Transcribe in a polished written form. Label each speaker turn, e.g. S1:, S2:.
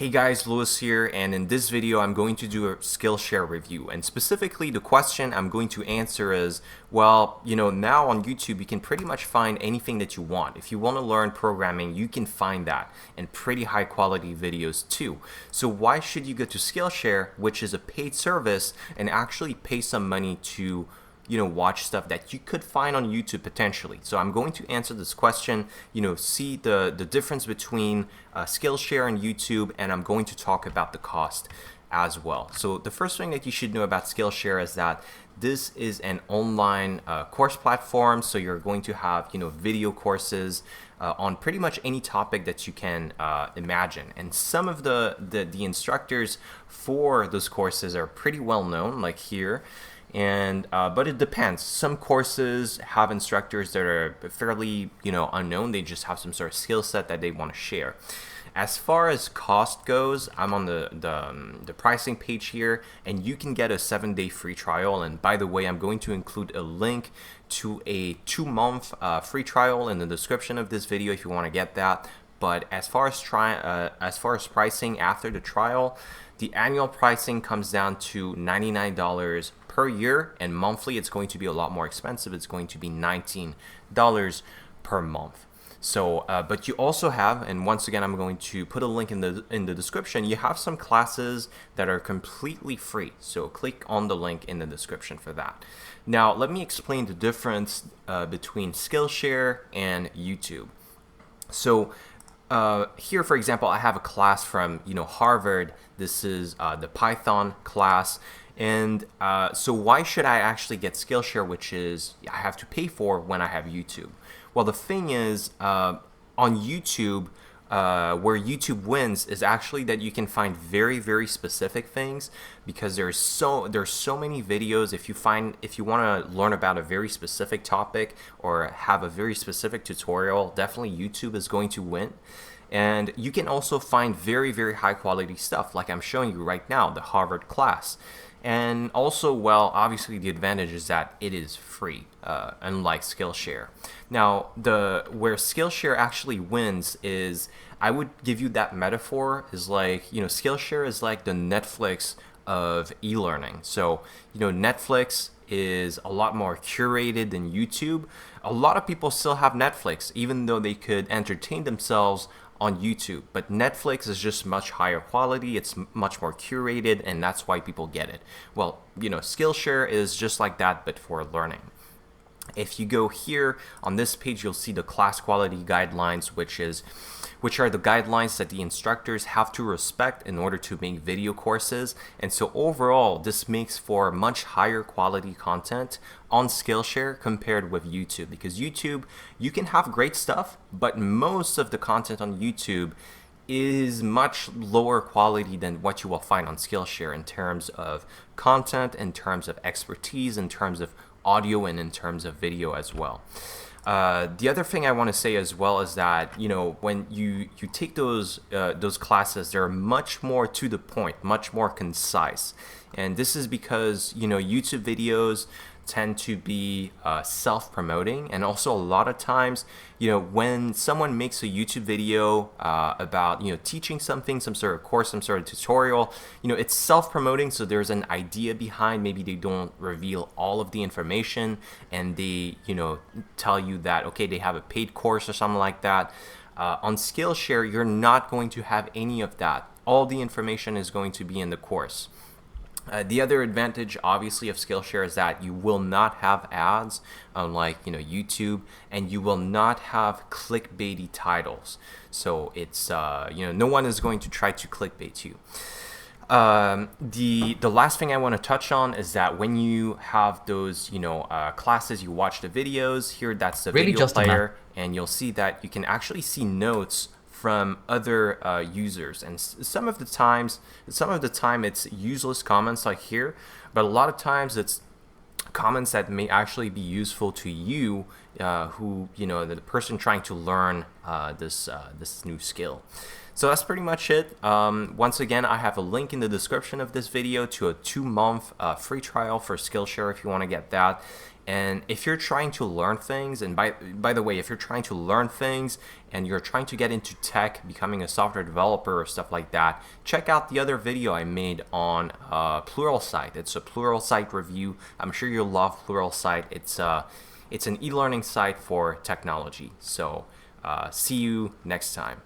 S1: Hey guys, Lewis here, and in this video I'm going to do a Skillshare review, and specifically the question I'm going to answer is, well, now on YouTube you can pretty much find anything that you want. If you want to learn programming, you can find that, and pretty high quality videos too. So why should you go to Skillshare, which is a paid service, and actually pay some money to watch stuff that you could find on YouTube potentially? So I'm going to answer this question, see the difference between Skillshare and YouTube, and I'm going to talk about the cost as well. So the first thing that you should know about Skillshare is that this is an online course platform. So you're going to have video courses on pretty much any topic that you can imagine, and some of the instructors for those courses are pretty well known, like here. And but it depends. Some courses have instructors that are fairly unknown. They just have some sort of skill set that they want to share. As far as cost goes, I'm on the pricing page here, and you can get a 7-day free trial. And by the way, I'm going to include a link to a 2-month free trial in the description of this video if you want to get that. But as far as pricing after the trial, the annual pricing comes down to $99 per year, and monthly it's going to be a lot more expensive. It's going to be $19 per month. So, but you also have, and once again, I'm going to put a link in the description. You have some classes that are completely free. So click on the link in the description for that. Now, let me explain the difference between Skillshare and YouTube. So here, for example, I have a class from Harvard. This is the Python class. And so why should I actually get Skillshare, which is I have to pay for when I have YouTube? Well, the thing is, on YouTube, where YouTube wins is actually that you can find very, very specific things, because there's so many videos. If you want to learn about a very specific topic or have a very specific tutorial, definitely YouTube is going to win. And you can also find very, very high quality stuff like I'm showing you right now, the Harvard class. And also, well, obviously the advantage is that it is free, unlike Skillshare. Now, where Skillshare actually wins is, I would give you that metaphor, is like, Skillshare is like the Netflix of e-learning. So, Netflix is a lot more curated than YouTube. A lot of people still have Netflix, even though they could entertain themselves on YouTube, but Netflix is just much higher quality. It's much more curated, and that's why people get it. Well, Skillshare is just like that, but for learning. If you go here on this page, you'll see the class quality guidelines, which are the guidelines that the instructors have to respect in order to make video courses. And so overall, this makes for much higher quality content on Skillshare compared with YouTube, because YouTube, you can have great stuff, but most of the content on YouTube is much lower quality than what you will find on Skillshare in terms of content, in terms of expertise, in terms of audio, and in terms of video as well. The other thing I want to say as well is that when you take those classes, they're much more to the point, much more concise, and this is because YouTube videos tend to be self-promoting, and also a lot of times when someone makes a YouTube video about teaching something, some sort of course, some sort of tutorial, it's self-promoting, so there's an idea behind. Maybe they don't reveal all of the information, and they tell you that okay, they have a paid course or something like that. On Skillshare, you're not going to have any of that. All the information is going to be in the course. The other advantage, obviously, of Skillshare is that you will not have ads, unlike YouTube, and you will not have clickbaity titles. So it's no one is going to try to clickbait you. The last thing I want to touch on is that when you have those classes, you watch the videos here. That's the video player, and you'll see that you can actually see notes from other users, and some of the time it's useless comments like here, but a lot of times it's comments that may actually be useful to you, who the person trying to learn this new skill. So that's pretty much it. Once again, I have a link in the description of this video to a 2-month free trial for Skillshare if you want to get that. And if you're trying to learn things, and by the way, if you're trying to learn things and you're trying to get into tech, becoming a software developer or stuff like that, check out the other video I made on Pluralsight. It's a Pluralsight review. I'm sure you'll love Pluralsight. It's an e-learning site for technology. So see you next time.